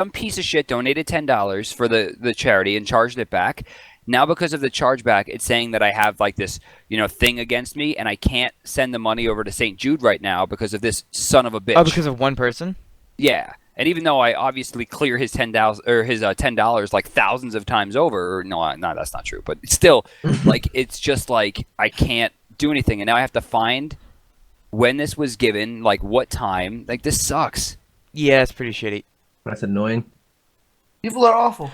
some piece of shit donated $10 for the charity and charged it back. Now, because of the chargeback, it's saying that I have like this, thing against me, and I can't send the money over to St. Jude right now because of this son of a bitch. Oh, because of one person? Yeah, and even though I obviously clear his $10 like thousands of times over, or no, that's not true. But still, like it's just like I can't do anything, and now I have to find when this was given, like what time. Like this sucks. Yeah, it's pretty shitty. That's annoying. People are awful.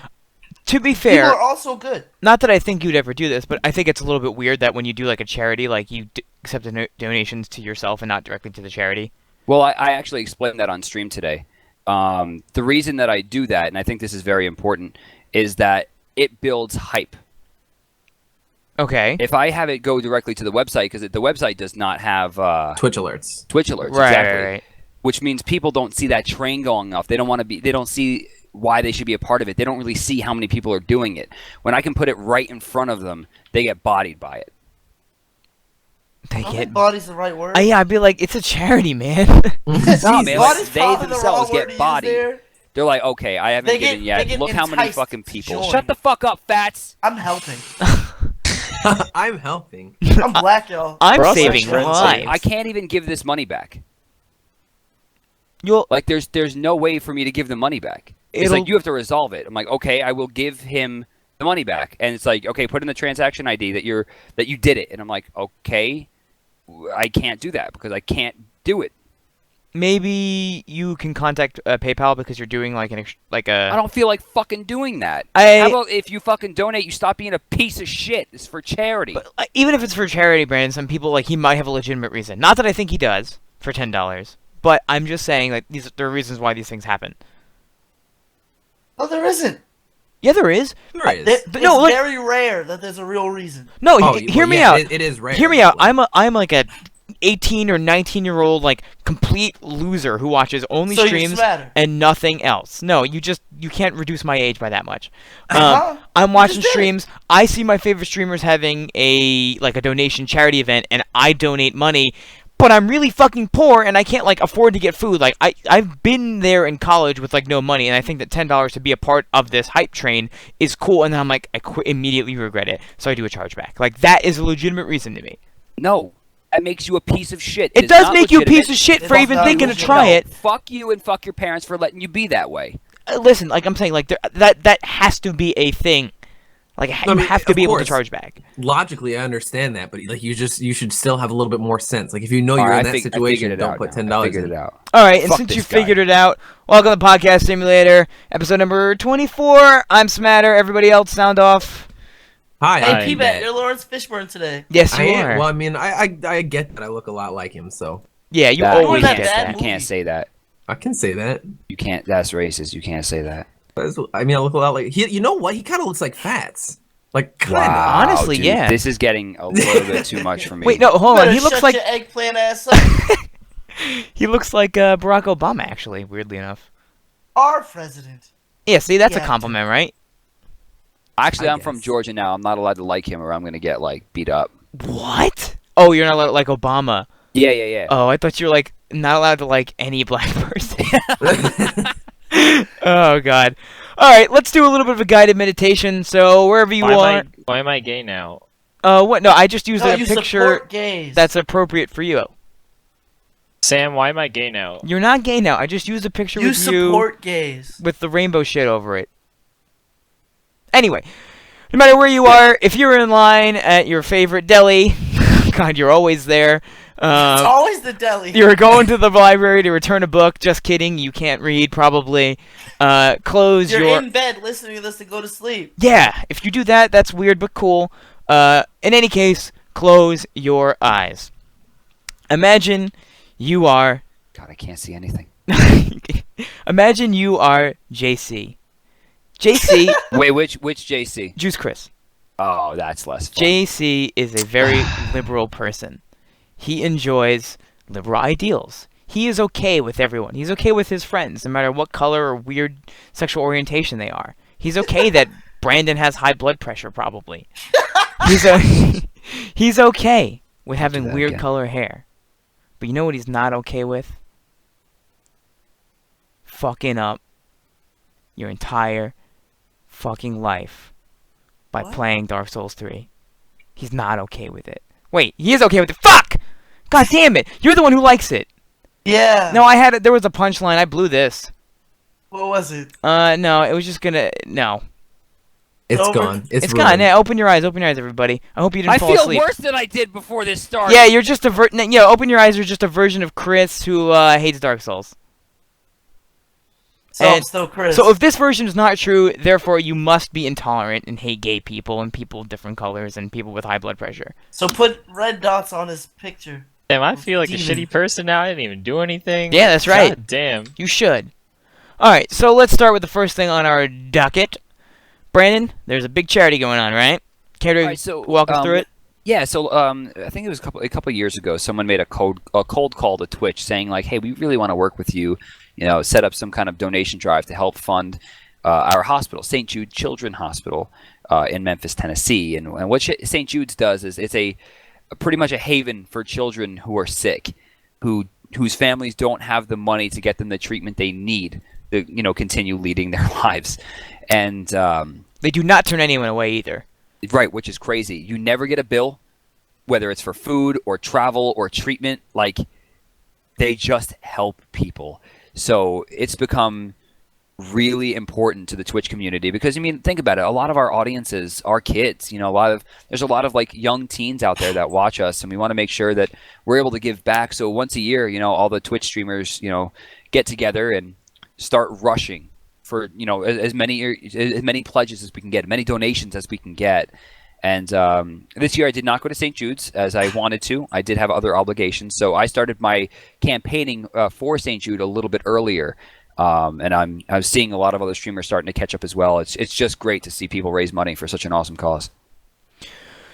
To be fair, people are also good. Not that I think you'd ever do this, but I think it's a little bit weird that when you do like a charity, like you accept the donations to yourself and not directly to the charity. Well, I actually explained that on stream today. The reason that I do that, and I think this is very important, is that it builds hype. Okay. If I have it go directly to the website, because the website does not have Twitch alerts. Twitch alerts, Right, exactly. right. Which means people don't see that train going off. They don't want to be. They don't see why they should be a part of it. They don't really see how many people are doing it. When I can put it right in front of them, they get bodied by it. They I don't get think body's the right word. yeah, I'd be like, it's a charity, man. No, man, like, Body's they probably the themselves wrong word to get use bodied. there. They're like, okay, I haven't They given get- yet. they get Look how many enticed fucking to people. join. Shut the fuck up, Fats. I'm helping. I'm helping. I'm black, y'all. I'm For us, saving friends, lives. I can't even give this money back. You'll Like, there's no way for me to give the money back. It's It'll- like, you have to resolve it. I'm like, okay, I will give him the money back. And it's like, okay, put in the transaction ID that you did it. And I'm like, okay, I can't do that because I can't do it. maybe you can contact PayPal because you're doing like I don't feel like fucking doing that. I- How about if you fucking donate, you stop being a piece of shit? It's for charity. But even if it's for charity, Brandon, some people like he might have a legitimate reason. Not that I think he does for $10, but I'm just saying like there are reasons why these things happen. No, there isn't. Yeah, there is. There is. It's no, like- very rare that there's a real reason. No, Oh, hear well, me yeah, out. It is rare. Hear me out. I'm like a 18 or 19-year-old like complete loser who watches only So you streams smatter. and nothing else. No, you can't reduce my age by that much. Uh-huh. I'm You watching just did. streams. I see my favorite streamers having a donation charity event, and I donate money. But I'm really fucking poor, and I can't like afford to get food. Like I've been there in college with like no money, and I think that $10 to be a part of this hype train is cool. And then I'm like, immediately regret it, so I do a chargeback. Like that is a legitimate reason to me. No, that makes you a piece of shit. It is does not make you a piece legitimate. of shit It's for even not thinking to legitimate. try it. Fuck you and fuck your parents for letting you be that way. Listen, like I'm saying, like that has to be a thing. Like No, I you mean, have to of be able to course. charge back. Logically, I understand that, but like you should still have a little bit more sense. Like if you know you're Alright, in that I figured situation, it don't out put now. $10 I figured in. it out. All right, and Fuck since this you guy. figured it out, welcome to Podcast Simulator, episode number 24. I'm Smatter. Everybody else, sound off. Hi, Hey, I'm P-Bet, Matt. you're Lawrence Fishburne today. Yes, I you am. are. Well, I mean, I get that I look a lot like him, so Yeah, you That- always Doing get that bad that. You can't movie. say that. I can say that. You can't. That's racist. You can't say that. I mean, I look a lot like he. You know what? He kind of looks like Fats. Like kind of. Wow, Honestly, dude, yeah. This is getting a little bit too much for me. Wait, no, hold on. Better He looks shut like your eggplant ass up. he looks like Barack Obama, actually. Weirdly enough. Our president. Yeah, see, that's a Yeah. compliment, right? Actually, I I'm from guess. Georgia now. I'm not allowed to like him, or I'm gonna get like beat up. What? Oh, you're not allowed to like Obama. Yeah. Oh, I thought you were like not allowed to like any black person. Oh God. All right, let's do a little bit of a guided meditation. So wherever you are. Why am I gay now? What? No, I just used No, a you picture support gays. that's appropriate for you. Sam, why am I gay now? You're not gay now. I just used a picture you with support gays. you with the rainbow shit over it. Anyway, no matter where you are, if you're in line at your favorite deli, God, you're always there. It's always the deli. You're going to the library to return a book. Just kidding. You can't read, probably. Close You're your... in bed listening to this to go to sleep. Yeah, if you do that, that's weird but cool. In any case, close your eyes. Imagine you are... God, I can't see anything. Imagine you are JC. JC, Wait, which JC? Juice Chris. Oh, that's less fun. JC is a very liberal person. He enjoys liberal ideals. He is okay with everyone. He's okay with his friends, no matter what color or weird sexual orientation they are. He's okay that Brandon has high blood pressure, probably. He's okay with having that weird again. color hair. But you know what he's not okay with? Fucking up your entire fucking life by What? playing Dark Souls 3. He's not okay with it. Wait, he is okay with it. Fuck! God damn it! You're the one who likes it. Yeah. No, I had it. There was a punchline. I blew this. What was it? No, it was just gonna. No. It's over. gone. It's ruined. gone. Yeah, open your eyes, everybody. I hope you didn't I fall feel asleep. worse than I did before this started. Yeah, you're just a open your eyes. You're just a version of Chris who hates Dark Souls. So I'm And- still Chris. So if this version is not true, therefore you must be intolerant and hate gay people and people of different colors and people with high blood pressure. So put red dots on his picture. Damn, I feel like a Demon. shitty person now. I didn't even do anything. Yeah, that's right. God damn. You should. All right, so let's start with the first thing on our docket. Brandon, there's a big charity going on, right? Care to Alright, so, walk us through it? Yeah, so I think it was a couple years ago. Someone made a cold call to Twitch saying like, "Hey, we really want to work with you. You know, set up some kind of donation drive to help fund our hospital, St. Jude Children's Hospital in Memphis, Tennessee." And what St. Jude's does is it's pretty much a haven for children who are sick, whose families don't have the money to get them the treatment they need to continue leading their lives, and They do not turn anyone away either. right, which is crazy. You never get a bill, whether it's for food or travel or treatment. Like, they just help people. So it's become really important to the Twitch community because, I mean, think about it. A lot of our audiences are kids. You know, there's a lot of like young teens out there that watch us, and we want to make sure that we're able to give back. So once a year, all the Twitch streamers, get together and start rushing for as many pledges as we can get, many donations as we can get. And this year I did not go to St. Jude's as I wanted to. I did have other obligations, so I started my campaigning for St. Jude a little bit earlier. And I'm seeing a lot of other streamers starting to catch up as well. It's just great to see people raise money for such an awesome cause.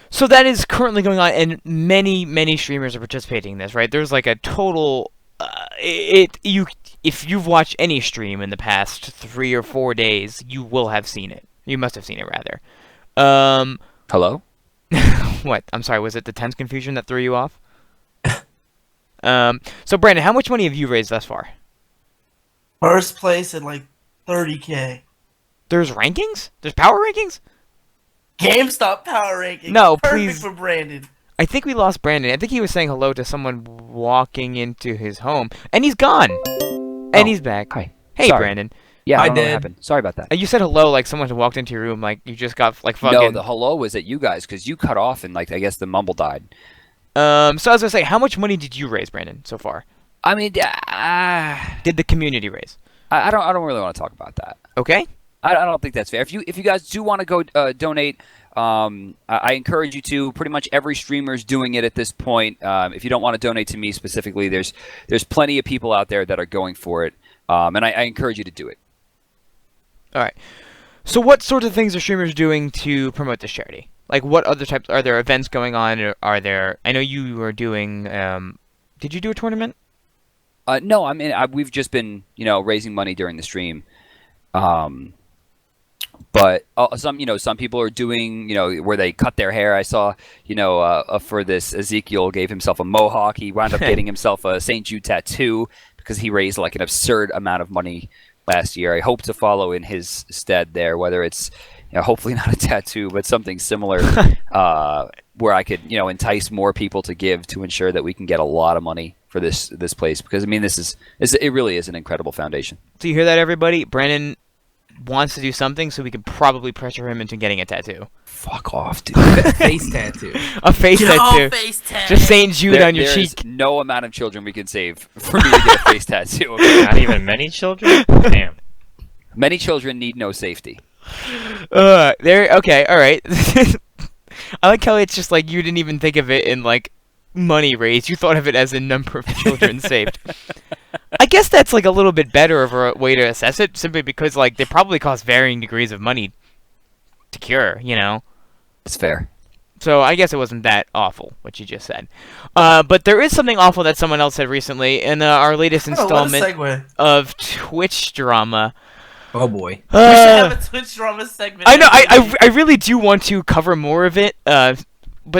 So that is currently going on, and many streamers are participating in this, right? There's like a total. If you've watched any stream in the past 3 or 4 days, you will have seen it. You must have seen it rather. Hello? What? I'm sorry. Was it the tense confusion that threw you off? So Brandon, how much money have you raised thus far? First place at like 30K. There's rankings? There's power rankings? GameStop power ranking. No, Perfect please. for Brandon. I think we lost Brandon. I think he was saying hello to someone walking into his home, and he's gone. And he's back. Hi. Hey, Sorry. Brandon. Yeah, I I don't know what did. happened. Sorry about that. You said hello like someone had walked into your room, like you just got like fucking. No, the hello was at you guys because you cut off and like I guess the mumble died. So I was gonna say, how much money did you raise, Brandon, so far? I mean, Did the community raise? I don't really want to talk about that. Okay. I don't think that's fair. If you guys do want to go donate, I encourage you to. Pretty much every streamer is doing it at this point. If you don't want to donate to me specifically, there's plenty of people out there that are going for it, and I encourage you to do it. All right. So what sorts of things are streamers doing to promote this charity? Like what other types? Are there events going on? Or are there? I know you were doing. Did you do a tournament? No, I mean we've just been raising money during the stream. But some people are doing, where they cut their hair. I saw, for this, Ezekiel gave himself a mohawk. He wound up getting himself a St. Jude tattoo because he raised like an absurd amount of money last year. I hope to follow in his stead there, whether it's, hopefully not a tattoo, but something similar where I could, entice more people to give to ensure that we can get a lot of money for this place. Because, I mean, it really is an incredible foundation. So you hear that, everybody? Brandon wants to do something, so we could probably pressure him into getting a tattoo. Fuck off, dude. Face tattoo. A face tattoo. face tag. Just St. Jude on your There's cheek. no amount of children we can save for me to get a face tattoo. Not even many children? Damn. Many children need no safety. Okay, alright. I like how it's just like you didn't even think of it in like money raised. You thought of it as a number of children saved. I guess that's like a little bit better of a way to assess it, simply because like they probably cost varying degrees of money to cure, It's fair. So I guess it wasn't that awful what you just said. But there is something awful that someone else said recently in our latest What a installment segue. of Twitch drama. Oh boy. We should have a Twitch drama segment. I know. I really do want to cover more of it, but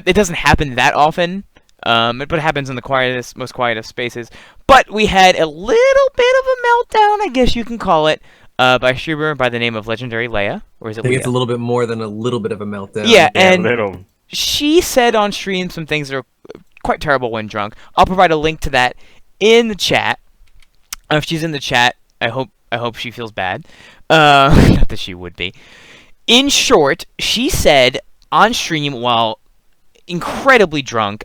it doesn't happen that often. But it happens in the most quiet of spaces. But we had a little bit of a meltdown, I guess you can call it, by a streamer by the name of Legendary Leia, or is it I think Leah? it's a little bit more than a little bit of a meltdown. Yeah, Yeah, and little. she said on stream some things that are quite terrible when drunk. I'll provide a link to that in the chat. If she's in the chat, I hope she feels bad. Not that she would be. In short, she said on stream while incredibly drunk,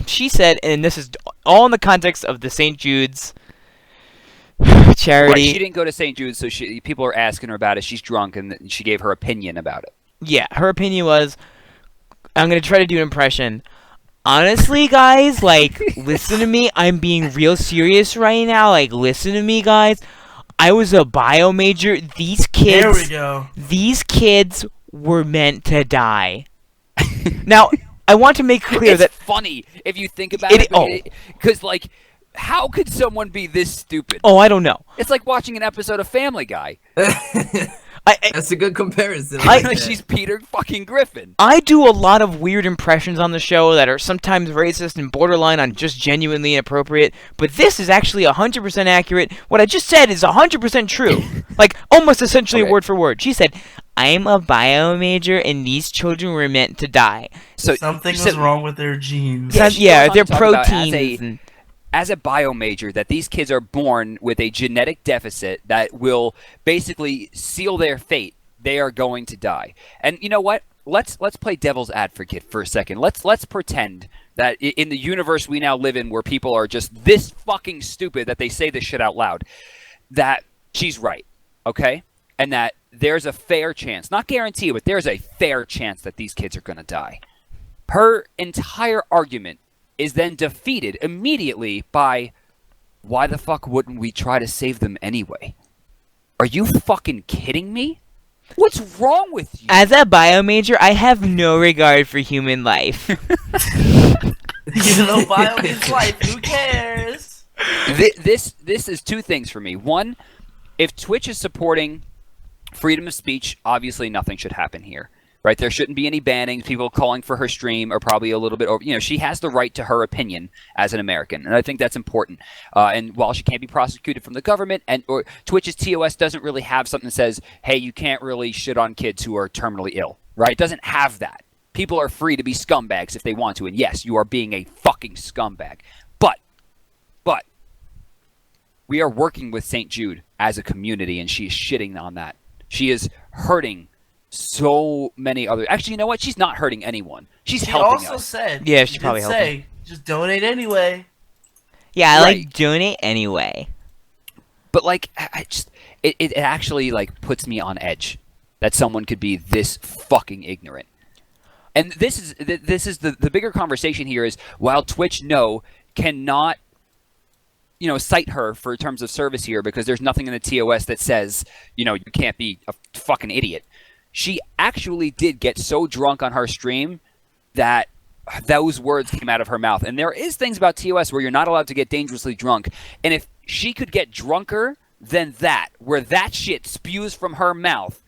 she said, and this is all in the context of the St. Jude's charity. Right, she didn't go to St. Jude's, so people are asking her about it. She's drunk, and she gave her opinion about it. Yeah, her opinion was, I'm going to try to do an impression. Honestly, guys, like, listen to me. I'm being real serious right now. Like, listen to me, guys. I was a bio major. These There we kids, go. these kids were meant to die. Now, I want to make clear It's that funny if you think about It- it, because like, how could someone be this stupid? I don't know. It's like watching an episode of Family Guy. That's a good comparison. Like she's Peter fucking Griffin. I do a lot of weird impressions on the show that are sometimes racist and borderline on just genuinely inappropriate, but this is actually 100% accurate. What I just said is 100% true. Like, almost essentially Okay. word for word. She said, I'm a bio major and these children were meant to die. So Something she was said- wrong with their genes. Yeah, she Yeah, goes on they're to talk about proteins. as a bio major, that these kids are born with a genetic deficit that will basically seal their fate. They are going to die. And you know what? Let's play devil's advocate for a second. Let's pretend that in the universe we now live in, where people are just this fucking stupid that they say this shit out loud, that she's right, okay? And that there's a fair chance, not guarantee, but there's a fair chance that these kids are going to die. Her entire argument is then defeated immediately by, why the fuck wouldn't we try to save them anyway? Are you fucking kidding me? What's wrong with you? As a bio major, I have no regard for human life. Even though bio is life, who cares? This is two things for me. One, if Twitch is supporting freedom of speech, obviously nothing should happen here. Right, there shouldn't be any bannings. People calling for her stream are probably a little bit over. You know, she has the right to her opinion as an American, and I think that's important. And while she can't be prosecuted from the government, or Twitch's TOS doesn't really have something that says, "Hey, you can't really shit on kids who are terminally ill." Right? It doesn't have that. People are free to be scumbags if they want to, and yes, you are being a fucking scumbag. But we are working with St. Jude as a community, and she is shitting on that. She is hurting so many other. Actually, you know what? She's not hurting anyone. She's She helping also us. said, Yeah, she did probably helped say, just donate anyway. Yeah, I Right. like donate anyway. But like, it actually like puts me on edge that someone could be this fucking ignorant. And this is the bigger conversation here is, while Twitch cannot, you know, cite her for terms of service here because there's nothing in the TOS that says, you know, you can't be a fucking idiot. She actually did get so drunk on her stream that those words came out of her mouth. And there is things about TOS where you're not allowed to get dangerously drunk. And if she could get drunker than that, where that shit spews from her mouth,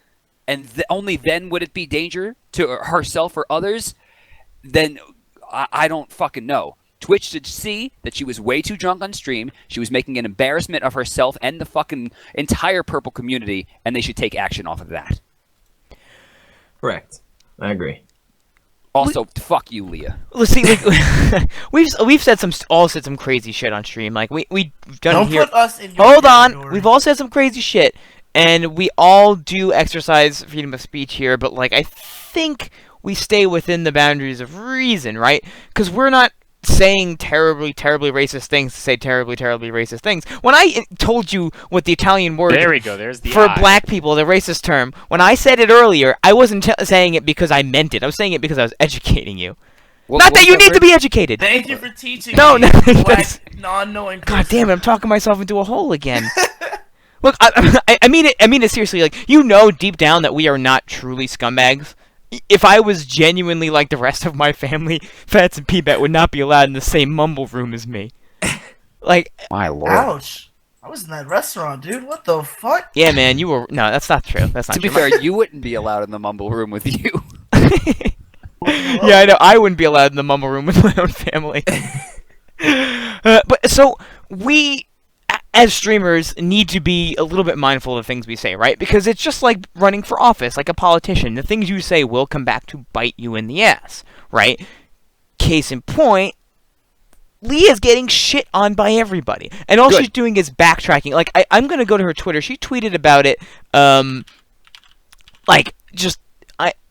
and only then would it be danger to herself or others, then I don't fucking know. Twitch should see that she was way too drunk on stream. She was making an embarrassment of herself and the fucking entire Purple community, and they should take action off of that. Correct. I agree. Also, fuck you, Leah. Let's see, like, we've said some crazy shit on stream. Like we've done Don't here. put us in your Hold on, category. we've all said some crazy shit, and we all do exercise freedom of speech here. But like, I think we stay within the boundaries of reason, right? Because we're not saying terribly, terribly racist things to say terribly, terribly racist things. When I told you what the Italian word There we go. There's the for I. black people, the racist term, when I said it earlier, I wasn't saying it because I meant it. I was saying it because I was educating you. Not that you need to be educated. Thank you for teaching No, me, no, black, that's- non-knowing God person. damn it! I'm talking myself into a hole again. Look, I mean it. I mean it seriously. Like, you know, deep down that we are not truly scumbags. If I was genuinely like the rest of my family, Fats and P-Bet would not be allowed in the same mumble room as me. Like, My lord. Ouch. I was in that restaurant, dude. What the fuck? yeah, man, you were. No, that's not true. That's not To be true. fair, you wouldn't be allowed in the mumble room with you. Yeah, I know. I wouldn't be allowed in the mumble room with my own family. But so we, as streamers, need to be a little bit mindful of the things we say, right? Because it's just like running for office, like a politician. The things you say will come back to bite you in the ass, right? Case in point, Leah's getting shit on by everybody. And all she's doing is backtracking. Like, I'm going to go to her Twitter. She tweeted about it,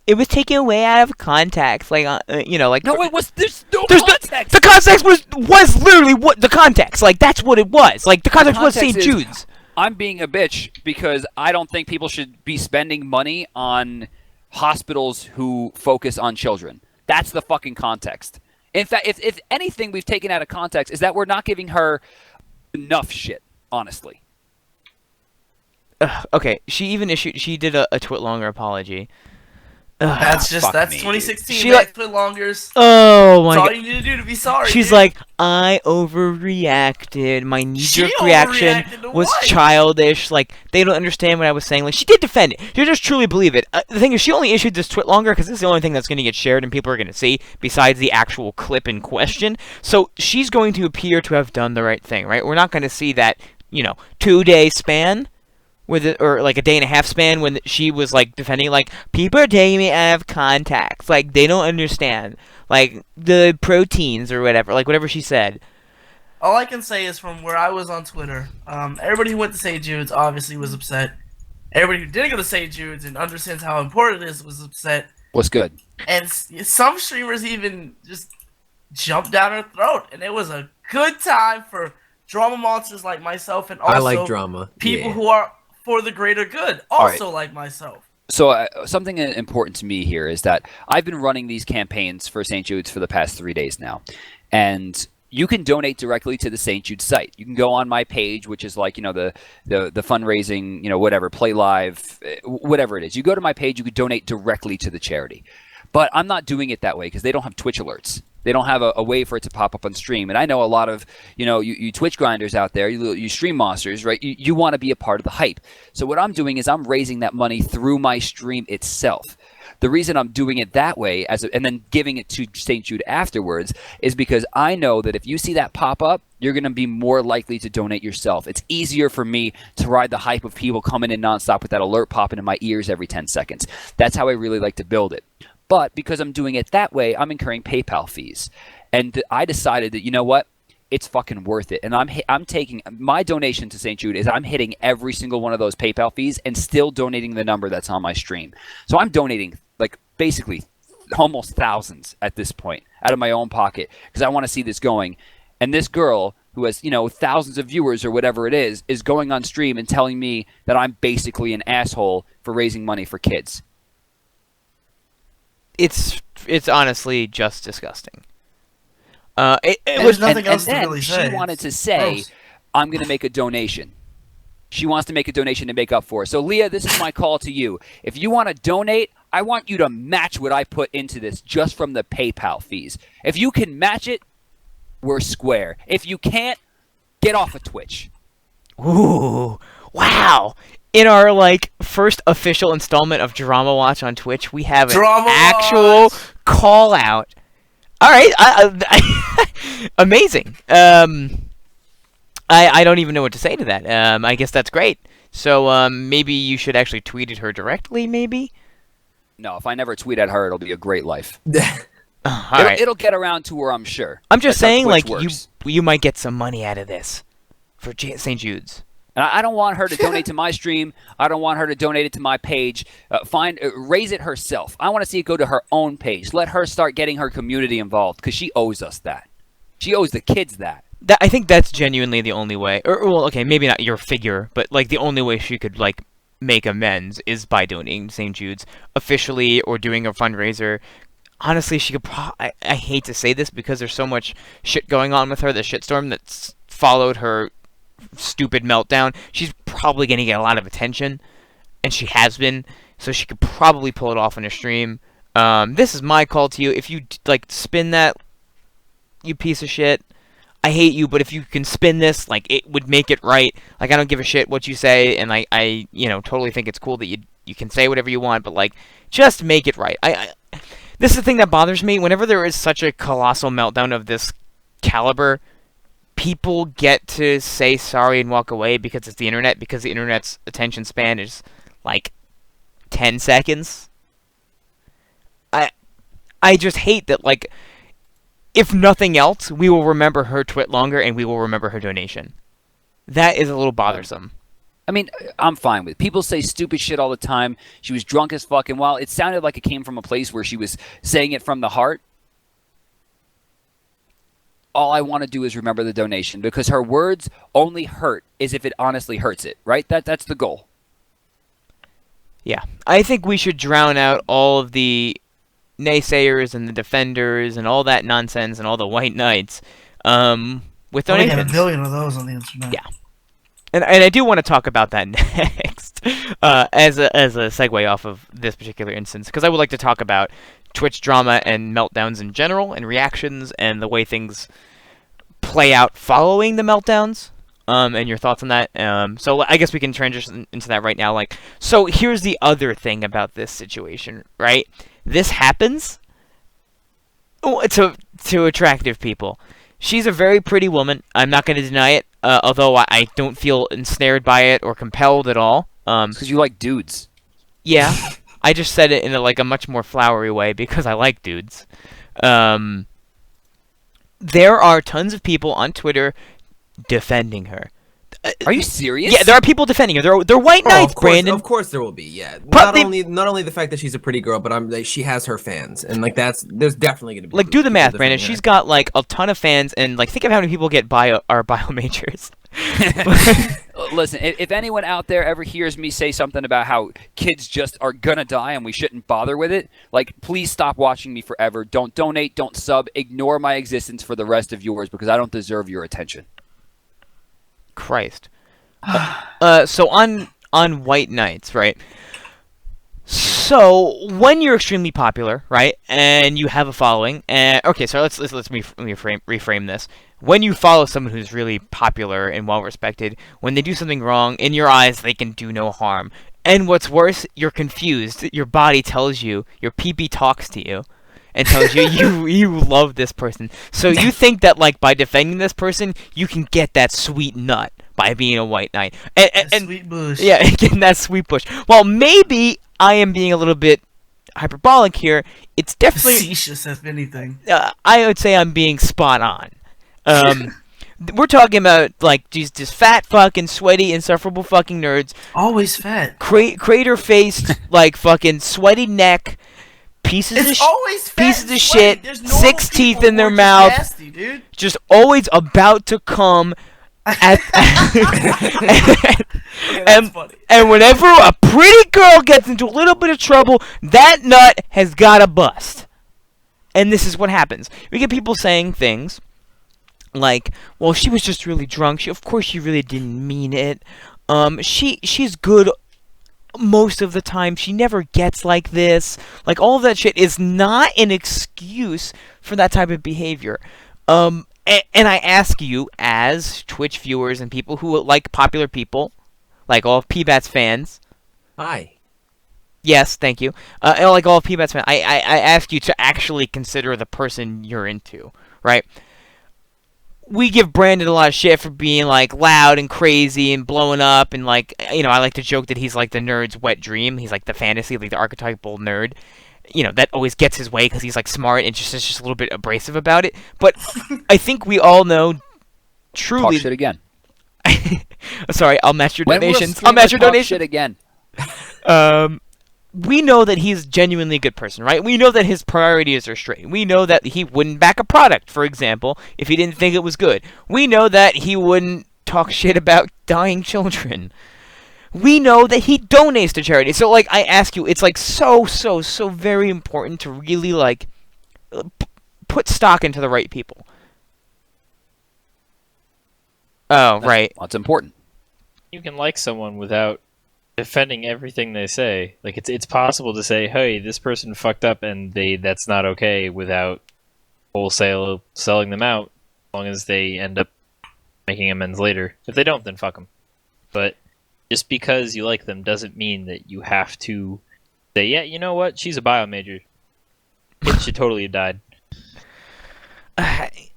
it was taken away out of context. Like, like... No, it was... There's no context! The context was literally what... The context. Like, that's what it was. Like, the context was St. Jude's. I'm being a bitch because I don't think people should be spending money on hospitals who focus on children. That's the fucking context. In fact, if anything we've taken out of context is that we're not giving her enough shit, honestly. Okay, she did a twit longer apology. That's 2016. She Twit longers. Oh my god. That's all you need to do to be sorry. She's like, I overreacted. My knee-jerk reaction was childish. Like, they don't understand what I was saying. Like, she did defend it. She just truly believe it. The thing is, she only issued this twit longer because it's the only thing that's going to get shared and people are going to see besides the actual clip in question. So she's going to appear to have done the right thing, right? We're not going to see that, 2-day span with it, or like a day and a half span when she was like defending, like, people are taking me out of context, like they don't understand, like the proteins or whatever, like whatever she said. All I can say is from where I was on Twitter, everybody who went to St. Jude's obviously was upset. Everybody who didn't go to St. Jude's and understands how important it is was upset. What's good? And some streamers even just jumped down her throat, and it was a good time for drama monsters like myself, and also I like drama. People who are for the greater good, also like myself. So something important to me here is that I've been running these campaigns for St. Jude's for the past 3 days now. And you can donate directly to the St. Jude site. You can go on my page, which is like, the fundraising, whatever, Play Live, whatever it is. You go to my page, you can donate directly to the charity. But I'm not doing it that way because they don't have Twitch alerts. They don't have a way for it to pop up on stream. And I know a lot of, you Twitch grinders out there, you stream monsters, right? You want to be a part of the hype. So what I'm doing is I'm raising that money through my stream itself. The reason I'm doing it that way and then giving it to St. Jude afterwards is because I know that if you see that pop up, you're going to be more likely to donate yourself. It's easier for me to ride the hype of people coming in nonstop with that alert popping in my ears every 10 seconds. That's how I really like to build it. But because I'm doing it that way, I'm incurring PayPal fees. And I decided that, you know what? It's fucking worth it. And I'm taking my donation to St. Jude is I'm hitting every single one of those PayPal fees and still donating the number that's on my stream. So I'm donating like basically almost thousands at this point out of my own pocket because I want to see this going. And this girl who has, thousands of viewers or whatever it is going on stream and telling me that I'm basically an asshole for raising money for kids. It's honestly just disgusting. There's nothing else to really say. She wanted to say, I'm going to make a donation. She wants to make a donation to make up for it. So, Leah, this is my call to you. If you want to donate, I want you to match what I put into this just from the PayPal fees. If you can match it, we're square. If you can't, get off of Twitch. Ooh, wow. In our, first official installment of Drama Watch on Twitch, we have an actual call-out. All right, amazing. I don't even know what to say to that. I guess that's great. So maybe you should actually tweet at her directly, maybe? No, if I never tweet at her, it'll be a great life. It'll get around to her, I'm sure. I'm just saying, you might get some money out of this for St. Jude's. And I don't want her to donate to my stream. I don't want her to donate it to my page. Raise it herself. I want to see it go to her own page. Let her start getting her community involved because she owes us that. She owes the kids that. I think that's genuinely the only way. Okay, maybe not your figure, but the only way she could make amends is by donating St. Jude's officially or doing a fundraiser. Honestly, she could. I hate to say this because there's so much shit going on with her. The shitstorm that's followed her stupid meltdown. She's probably going to get a lot of attention, and she has been, so she could probably pull it off on a stream. This is my call to you. If you spin that, you piece of shit, I hate you, but if you can spin this, it would make it right. I don't give a shit what you say, and I totally think it's cool that you can say whatever you want, but just make it right. This is the thing that bothers me. Whenever there is such a colossal meltdown of this caliber, people get to say sorry and walk away because it's the internet, because the internet's attention span is like 10 seconds. I just hate that, like, if nothing else, we will remember her twit longer and we will remember her donation. That is a little bothersome. I mean, I'm fine with it. People say stupid shit all the time. She was drunk as fuck, and while it sounded like it came from a place where she was saying it from the heart, all I want to do is remember the donation, because her words only hurt as if it honestly hurts it, right? That's the goal. Yeah. I think we should drown out all of the naysayers and the defenders and all that nonsense and all the white knights with We donations. had 1 billion of those on the internet. Yeah. And I do want to talk about that next as a segue off of this particular instance, because I would like to talk about Twitch drama and meltdowns in general and reactions and the way things play out following the meltdowns, and your thoughts on that. So I guess we can transition into that right now. Like, so here's the other thing about this situation, right? This happens to attractive people. She's a very pretty woman. I'm not going to deny it, although I don't feel ensnared by it or compelled at all. Because you like dudes. Yeah, I just said it in a much more flowery way because I like dudes. There are tons of people on Twitter defending her. Are you serious? Yeah, there are people defending her. They're white knights, of course, Brandon. Of course there will be. Yeah. But Not only the fact that she's a pretty girl, but she has her fans, and there's definitely going to be Like, do the people math, defending Brandon. her. She's got like a ton of fans, and like think of how many people get bio majors. Listen, if anyone out there ever hears me say something about how kids just are gonna die and we shouldn't bother with it, like, please stop watching me forever. Don't donate, don't sub, ignore my existence for the rest of yours, because I don't deserve your attention. Christ. So on white knights, right? So when you're extremely popular, right, and you have a following, and okay, so let's reframe this. When you follow someone who's really popular and well respected, when they do something wrong, in your eyes they can do no harm. And what's worse, you're confused. Your body tells you, your PP talks to you, and tells you you love this person. So you think that, like, by defending this person, you can get that sweet nut by being a white knight. And Sweet bush. yeah, getting that sweet bush. Well, maybe I am being a little bit hyperbolic here. It's definitely, Facetious, if anything. I would say I'm being spot on. We're talking about, like, just fat fucking sweaty insufferable fucking nerds, Always fat. crater faced, like, fucking sweaty neck, pieces It's always fat pieces and of sweaty. shit, There's normal 6 teeth people in their who are mouth. just nasty, dude. just always about to come at That's funny. and whenever a pretty girl gets into a little bit of trouble, that nut has got to bust. And this is what happens. We get people saying things like, well, she was just really drunk. Of course she really didn't mean it. She's good most of the time. She never gets like this. Like, all of that shit is not an excuse for that type of behavior. And I ask you, as Twitch viewers and people who like popular people, like all of PBAT's fans. Hi. Yes, thank you. And like all of PBAT's fans, I ask you to actually consider the person you're into, right? We give Brandon a lot of shit for being, like, loud and crazy and blowing up, and, like, you know, I like to joke that he's like the nerd's wet dream. He's like the fantasy, like the archetypal nerd. You know, that always gets his way because he's, like, smart and just a little bit abrasive about it. But I think we all know truly. Talk shit again. Sorry, I'll match your When will donations. streamer I'll match your talk donations. shit again. We know that he's genuinely a good person, right? We know that his priorities are straight. We know that he wouldn't back a product, for example, if he didn't think it was good. We know that he wouldn't talk shit about dying children. We know that he donates to charity. So, like, I ask you, it's, like, so very important to really, like, put stock into the right people. Oh, right. That's important. You can like someone without defending everything they say. Like, it's possible to say, hey, this person fucked up and that's not okay, without wholesale selling them out, as long as they end up making amends later. If they don't, then fuck them. But just because you like them doesn't mean that you have to say, yeah, you know what, she's a bio major. Kid should totally have died.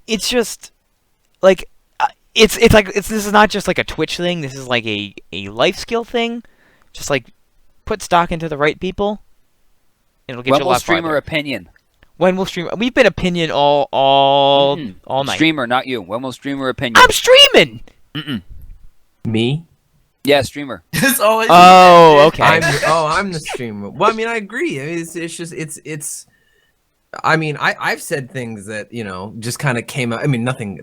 It's just, like, it's like this is not just like a Twitch thing. This is like a life skill thing. Just like put stock into the right people. It'll get When you a will lot streamer farther. opinion? When will stream? We've been opinion all night. Streamer, not you. When will streamer opinion? I'm streaming. Me? Yeah, streamer. It's always. Oh, okay. I'm the streamer. Well, I mean, I agree. I mean, it's just it's. I mean, I've said things that just kind of came out. I mean, nothing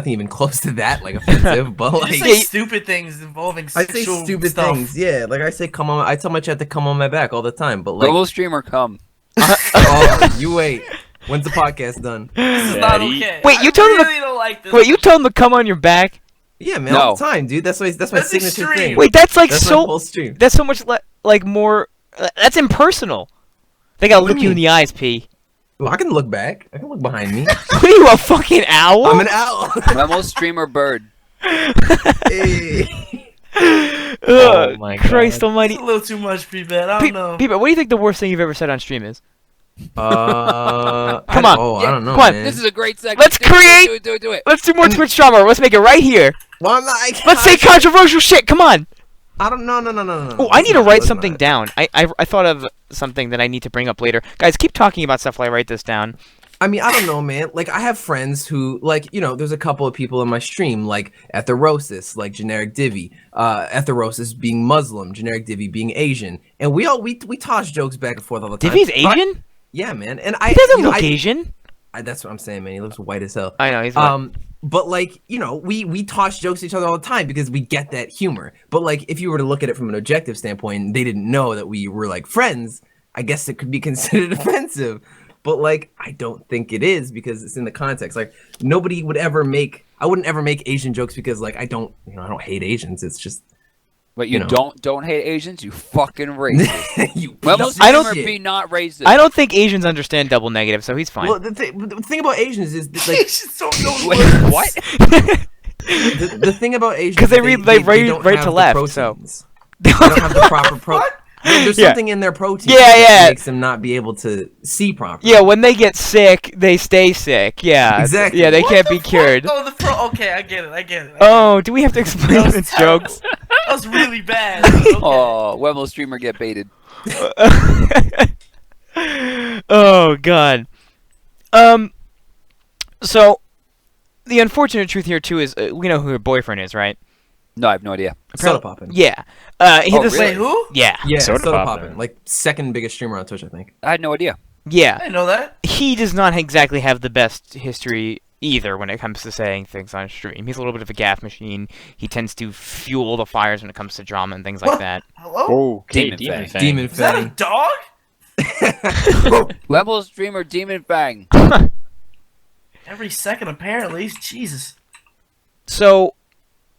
even close to that like offensive, but You like just say stupid things involving I sexual say stupid stuff. things. Yeah, like I say, come on. I tell my chat to come on my back all the time, but When like, will streamer come? oh, you wait. When's the podcast done? This is not Daddy. okay. Wait, you I told him to- really don't like this. Wait, you told him to come on your back? Yeah, man, all No. the time, dude. That's my That's signature extreme. thing. Wait, that's like that's my so. whole stream. That's so much like more. That's impersonal. They gotta What do look you you in mean? the eyes, P. Well, I can look back. I can look behind me. What are you, a fucking owl? I'm an owl. When will streamer bird? Hey. Ugh, Oh my Christ God. Almighty. It's a little too much, P-Bet. I don't know. Peter, what do you think the worst thing you've ever said on stream is? Come Come on. Oh, I don't know, Come on. man. This is a great segment. Let's create- Do it. Let's do more Twitch drama. Let's make it right here. Well, I'm not, Let's say controversial shit. Come on. I don't. No. Oh, I need to write Let's something not. down. I thought of something that I need to bring up later. Guys, keep talking about stuff while I write this down. I mean, I don't know, man. Like, I have friends who, like, there's a couple of people in my stream, like Etherosis, like Generic Divi, Etherosis being Muslim, Generic Divi being Asian, and we toss jokes back and forth all the time. Divi's But Asian? yeah, man. And He doesn't look Asian. that's what I'm saying, man. He looks white as hell. I know, he's white. But like, we toss jokes to each other all the time because we get that humor. But like, if you were to look at it from an objective standpoint, and they didn't know that we were like friends, I guess it could be considered offensive. But like, I don't think it is because it's in the context. Like, nobody would ever I wouldn't ever make Asian jokes because like I don't hate Asians. It's just But you don't hate Asians, you fucking racist. you. When will piece of I don't- streamer shit. be not racist? I don't think Asians understand double negative, so he's fine. Well, the thing about Asians is that, like Asians don't know Wait, words. what? the thing about Asians 'Cause is they read, like, don't right have to the left, so. proteins. They don't have the proper protein. There's Yeah. something in their protein Yeah, that yeah. makes them not be able to see properly. Yeah, when they get sick, they stay sick. Yeah. Exactly. Yeah, they What can't the be fuck? cured. Oh, okay, I get it. Oh, do we have to explain That the was terrible. jokes? That was really bad. Okay. Oh, when will streamer get baited? Oh god. So the unfortunate truth here too is we know who her boyfriend is, right? No, I have no idea. Soda popping. Yeah. He Oh, this- really? Wait, who? Yeah. Yeah, Soda soda poppin'. popping. Like second biggest streamer on Twitch, I think. I had no idea. I Yeah. didn't know that. He does not exactly have the best history either when it comes to saying things on stream. He's a little bit of a gaff machine. He tends to fuel the fires when it comes to drama and things like What? that. Hello? Demon Demon Fang. Fang. Demon Is that a Fang. dog? When will streamer Demon Fang? Every second, apparently. Jesus. So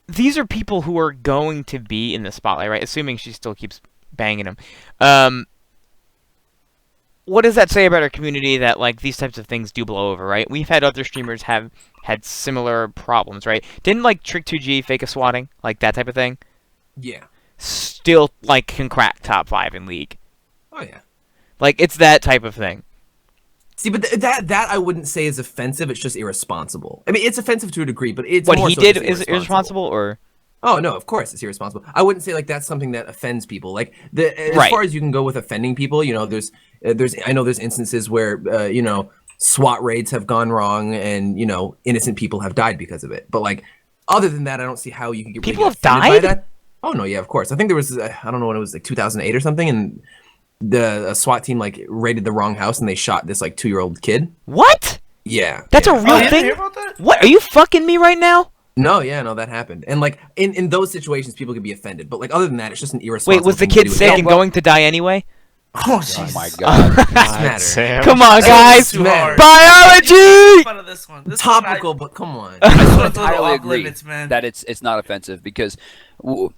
these are people who are going to be in the spotlight, right? Assuming she still keeps banging him. What does that say about our community that like these types of things do blow over, right? We've had other streamers have had similar problems, right? Didn't like Trick2G fake a swatting, like that type of thing? Yeah. Still like can crack top 5 in League. Oh yeah. Like it's that type of thing. See, but that I wouldn't say is offensive. It's just irresponsible. I mean, it's offensive to a degree, but it's What more he so did just is irresponsible, or Oh no, of course it's irresponsible. I wouldn't say like that's something that offends people. Like as Right. far as you can go with offending people, there's I know there's instances where SWAT raids have gone wrong and innocent people have died because of it. But like other than that, I don't see how you can get People have offended by died? that. Oh no, yeah, of course. I think there was I don't know when it was like 2008 or something, and the SWAT team like raided the wrong house and they shot this like 2-year-old kid. what? Yeah, That's yeah. a Oh, real you didn't thing. hear about that? What are you fucking me right now? No, that happened. And like in those situations, people could be offended. But like other than that, it's just an irresponsible. Wait, was the thing to kid do. sick and going to die anyway? Oh, Oh Jesus. my god. Doesn't God, matter. Sam. Come on, That's guys. too man. hard. Biology. Make fun of this one. This one, Topical, but come on. I just I want to entirely off agree limits, man. that it's not offensive because,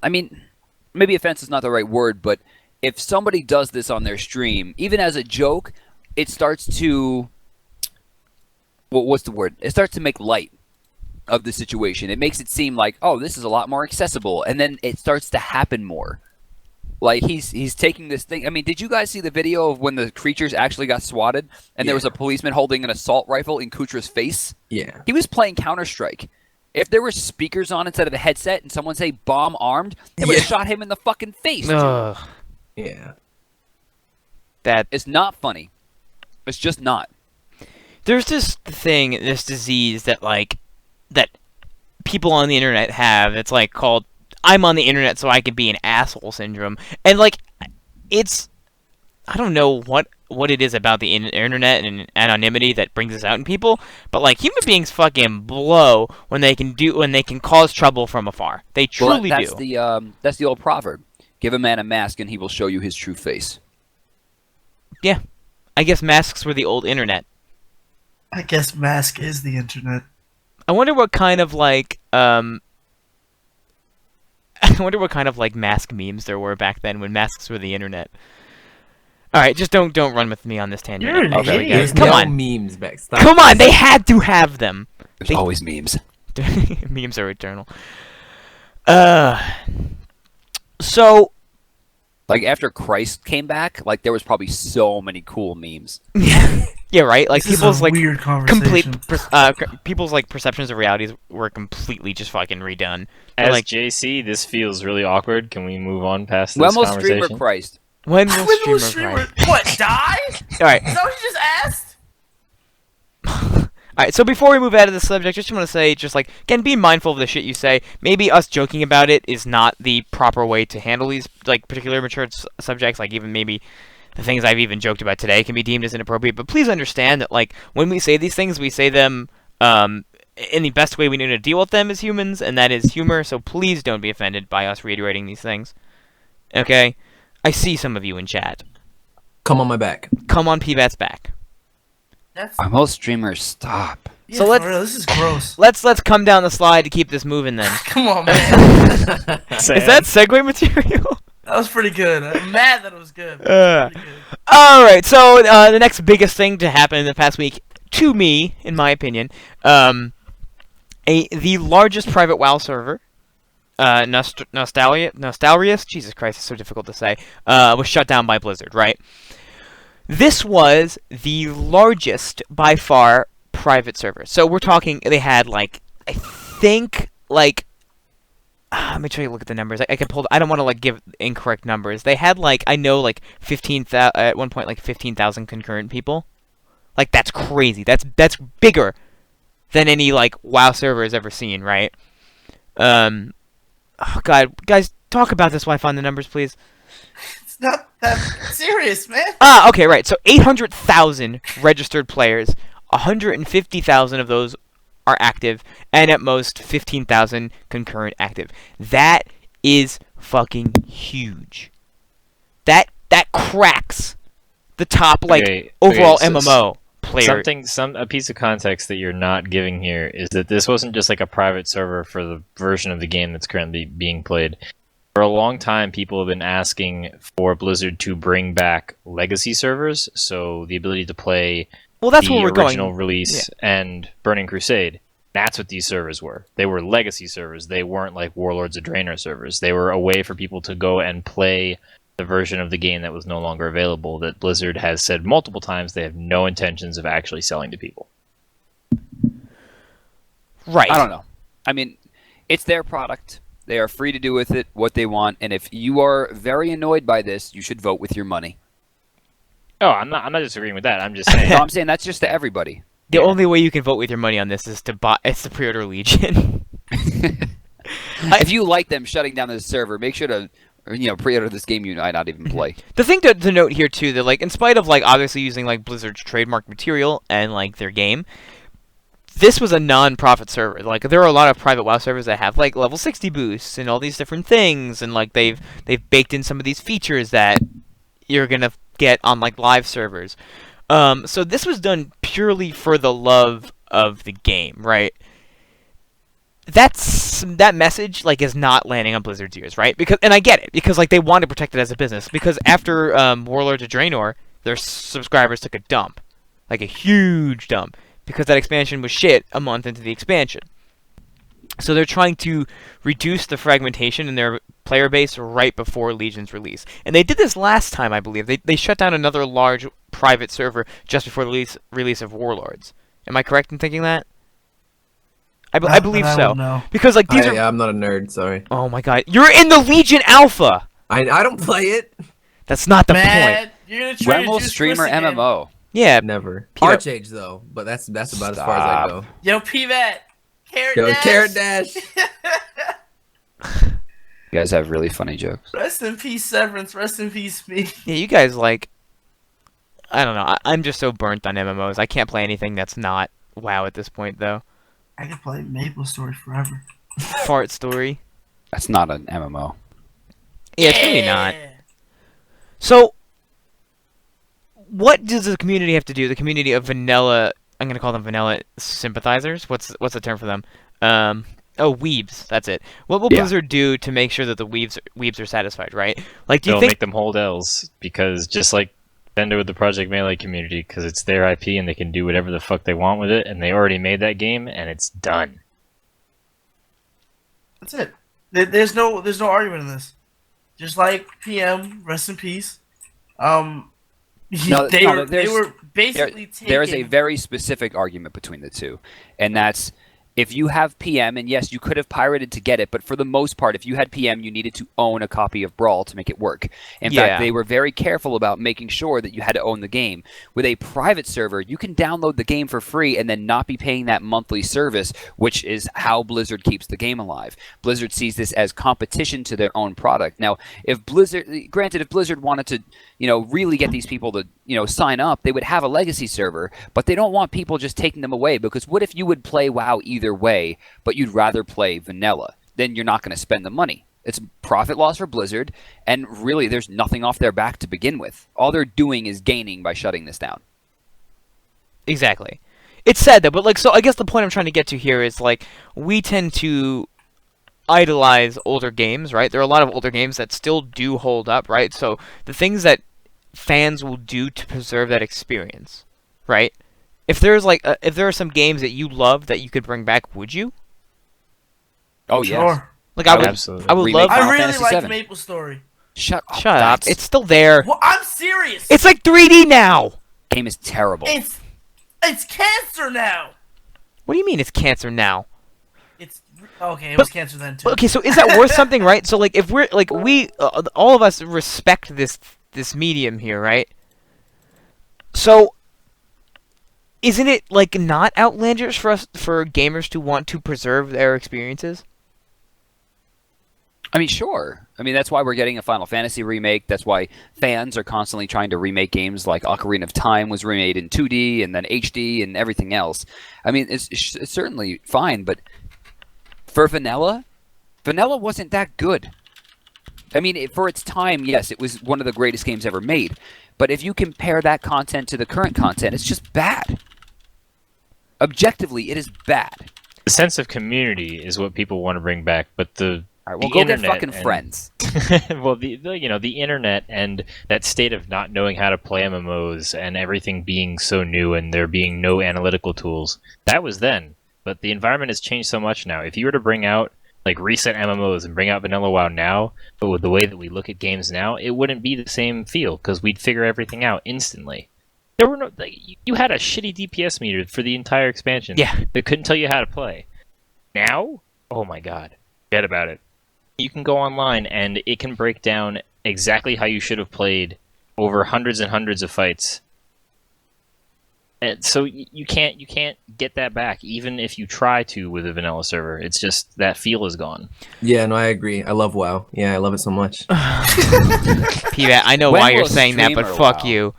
I mean, maybe offense is not the right word, but if somebody does this on their stream, even as a joke, it starts to, what's the word? It starts to make light of the situation. It makes it seem like, oh, this is a lot more accessible, and then it starts to happen more. Like he's taking this thing. I mean, did you guys see the video of when the creatures actually got swatted and there was Yeah. a policeman holding an assault rifle in Kutra's face? Yeah. He was playing Counter-Strike. If there were speakers on instead of a headset and someone say bomb armed, they would have shot him in the fucking face. Dude. Ugh, Yeah. that It's not funny. It's just not. there's this thing, this disease that that people on the internet have. It's like called "I'm on the internet so I can be an asshole" syndrome, and like it's I don't know what it is about the internet and anonymity that brings this out in people, but like human beings fucking blow when they can cause trouble from afar. They truly that's do. That's the old proverb. Give a man a mask and he will show you his true face. Yeah, I guess masks were the old internet. I guess mask is the internet. I wonder what kind of like I wonder what kind of like mask memes there were back then when masks were the internet. All right, just don't run with me on this tangent. You're an Okay, idiot. guys, There's come no on, memes back. Stop. come on, they had to have them. There's They- always memes. Memes are eternal. So Like after Christ came back, like there was probably so many cool memes. yeah, right. Like This is people's a like weird complete conversation. people's like perceptions of realities were completely just fucking redone. They're As like, JC, this feels really awkward. Can we move on past this When will conversation? streamer Christ? when will When will streamer streamer what die? All right. Is that what you just asked? Alright, so before we move out of this subject, just want to say, just like, again, be mindful of the shit you say. Maybe us joking about it is not the proper way to handle these, like, particular mature subjects. Like, even maybe the things I've even joked about today can be deemed as inappropriate. But please understand that, like, when we say these things, we say them in the best way we know to deal with them as humans, and that is humor. So please don't be offended by us reiterating these things. Okay? I see some of you in chat. Come on my back. Come on, PBAT's back. That's When will streamers stop? yeah, So for let's- real, this is gross. Let's come down the slide to keep this moving then. Come on, man. Sam? Is that segue material? That was pretty good. I'm mad that it was good. but Uh. it was pretty good. All right, so the next biggest thing to happen in the past week, to me, in my opinion, the largest private WoW server, Nostalrius, Jesus Christ, it's so difficult to say, was shut down by Blizzard, right? This was the largest, by far, private server. So we're talking, they had, like, I think, like, let me try to look at the numbers. I can pull. I don't want to like give incorrect numbers. They had like I know like 15,000 at one point, like 15,000 concurrent people. Like that's crazy. That's bigger than any like WoW server has ever seen, right? Oh God, guys, talk about this while I find the numbers, please. It's not that serious, man. Okay, right. So 800,000 registered players. 150,000 of those are active, and at most 15,000 concurrent active. That is fucking huge. That cracks the top like Okay, overall so MMO player. A piece of context that you're not giving here is that this wasn't just like a private server for the version of the game that's currently being played. For a long time, people have been asking for Blizzard to bring back legacy servers, so the ability to play Well, that's the where we're going. original release and Burning Crusade. That's what these servers were. They were legacy servers. They weren't like Warlords of Draenor servers. They were a way for people to go and play the version of the game that was no longer available that Blizzard has said multiple times they have no intentions of actually selling to people. Right. I don't know. I mean, it's their product. They are free to do with it what they want, and if you are very annoyed by this, you should vote with your money. Oh, I'm not disagreeing with that. I'm just saying. No, I'm saying that's just to everybody. The only way you can vote with your money on this is to buy. It's to pre-order Legion. If you like them shutting down the server, make sure to pre-order this game you might not even play. The thing to note here too, that like in spite of like obviously using like Blizzard's trademark material and like their game, this was a non-profit server. Like there are a lot of private WoW servers that have like level 60 boosts and all these different things, and like they've baked in some of these features that you're gonna get on like live servers. So this was done purely for the love of the game, right? That message like is not landing on Blizzard's ears, right? And I get it because like they want to protect it as a business. Because after Warlords of Draenor, their subscribers took a dump, like a huge dump, because that expansion was shit a month into the expansion. So they're trying to reduce the fragmentation in their player base right before Legion's release. And they did this last time, I believe. They shut down another large private server just before the release of Warlords. Am I correct in thinking that? I believe I so. would know. Because like these are. I'm not a nerd. Sorry. Oh my god, you're in the Legion Alpha. I don't play it. That's not the point. Man, you're gonna try When will to streamer MMO? Yeah. Never. Peter- Archage though, but that's about as far as I go. Yo, P-Vet. Carrot Yo, Dash. Carrot Dash. You guys have really funny jokes. Rest in peace, Severance. Rest in peace, me. Yeah, you guys like. I don't know. I'm just so burnt on MMOs. I can't play anything that's not WoW at this point, though. I could play Maple Story forever. Fart Story. That's not an MMO. Yeah, it's really not. So, what does the community have to do? The community of vanilla. I'm gonna call them vanilla sympathizers. What's the term for them? Weebs. That's it. What will Blizzard do to make sure that the weebs are satisfied? Right? Like, do you They'll think make them hold L's because just like Bender with the Project Melee community, because it's their IP and they can do whatever the fuck they want with it, and they already made that game and it's done. That's it. There's no argument in this. Just like PM, rest in peace. They were basically taking. There is a very specific argument between the two, and that's if you have PM, and yes, you could have pirated to get it, but for the most part, if you had PM, you needed to own a copy of Brawl to make it work. In fact, they were very careful about making sure that you had to own the game. With a private server, you can download the game for free and then not be paying that monthly service, which is how Blizzard keeps the game alive. Blizzard sees this as competition to their own product. Now, if Blizzard wanted to, really get these people to, sign up, they would have a legacy server, but they don't want people just taking them away, because what if you would play WoW either way, but you'd rather play vanilla? Then you're not going to spend the money. It's profit loss for Blizzard, and really there's nothing off their back to begin with. All they're doing is gaining by shutting this down. Exactly. It's sad though, but so I guess the point I'm trying to get to here is we tend to idolize older games, right? There are a lot of older games that still do hold up, right? So the things that fans will do to preserve that experience, right? If there's if there are some games that you love that you could bring back, would you? Oh Sure. yes. I would. Absolutely. I would Remake love. Final I really Fantasy like VII. Maple Story. Shut up. Shut up. That's- It's still there. Well, I'm serious. It's like 3D now. game is terrible. It's cancer now. What do you mean it's cancer now? It's okay. It But- was cancer then too. Okay, so is that worth something, right? So if we're we all of us respect this medium here, right? So isn't it not outlandish for gamers to want to preserve their experiences? I mean, sure. I mean, that's why we're getting a Final Fantasy remake. That's why fans are constantly trying to remake games like Ocarina of Time was remade in 2D and then HD and everything else. I mean, it's certainly fine, but for vanilla wasn't that good. I mean, for its time, yes, it was one of the greatest games ever made. But if you compare that content to the current content, it's just bad. Objectively, it is bad. The sense of community is what people want to bring back, but the All right, well, the go get internet fucking and- friends. well, the internet and that state of not knowing how to play MMOs and everything being so new and there being no analytical tools, that was then. But the environment has changed so much now. If you were to bring out reset MMOs and bring out Vanilla WoW now, but with the way that we look at games now, it wouldn't be the same feel because we'd figure everything out instantly. There were no you had a shitty DPS meter for the entire expansion. Yeah. That couldn't tell you how to play. Now, oh my god, forget about it. You can go online and it can break down exactly how you should have played over hundreds and hundreds of fights. And so you can't get that back even if you try to with a vanilla server. It's just that feel is gone. Yeah, no, I agree. I love WoW. Yeah, I love it so much. P-Vat, I know When why you're will saying that, but streamer fuck WoW? you.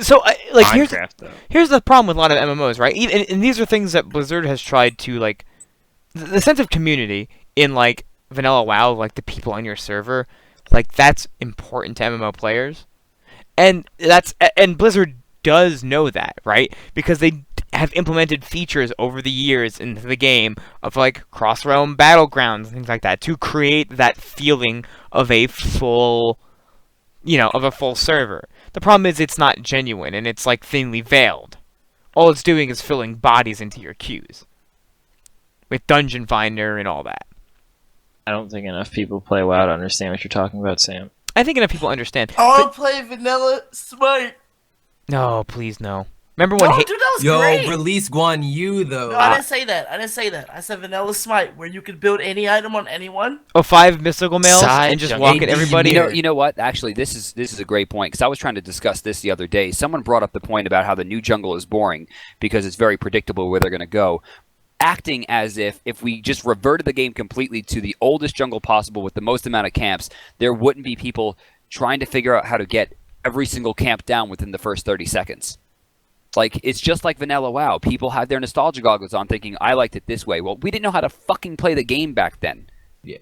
So Minecraft though. here's the problem with a lot of MMOs, right? And these are things that Blizzard has tried to the sense of community in vanilla WoW, the people on your server, that's important to MMO players, and Blizzard does know that, right? Because they have implemented features over the years into the game of cross-realm battlegrounds and things like that to create that feeling of a full server. The problem is it's not genuine and it's thinly veiled. All it's doing is filling bodies into your queues with Dungeon Finder and all that. I don't think enough people play WoW to understand what you're talking about, Sam. I think enough people understand. I want to play Vanilla Smite. No, please no. Remember when? No, dude, that was Yo, great. release Guan Yu though. No, I didn't say that. I didn't say that. I said Vanilla Smite, where you could build any item on anyone. 5 mystical males Side and just jungle. walk at everybody. You know what? Actually, this is a great point because I was trying to discuss this the other day. Someone brought up the point about how the new jungle is boring because it's very predictable where they're going to go. Acting as if we just reverted the game completely to the oldest jungle possible with the most amount of camps, there wouldn't be people trying to figure out how to get every single camp down within the first 30 seconds. Like, it's just like Vanilla WoW. People had their nostalgia goggles on thinking, I liked it this way. Well, we didn't know how to fucking play the game back then. Yeah.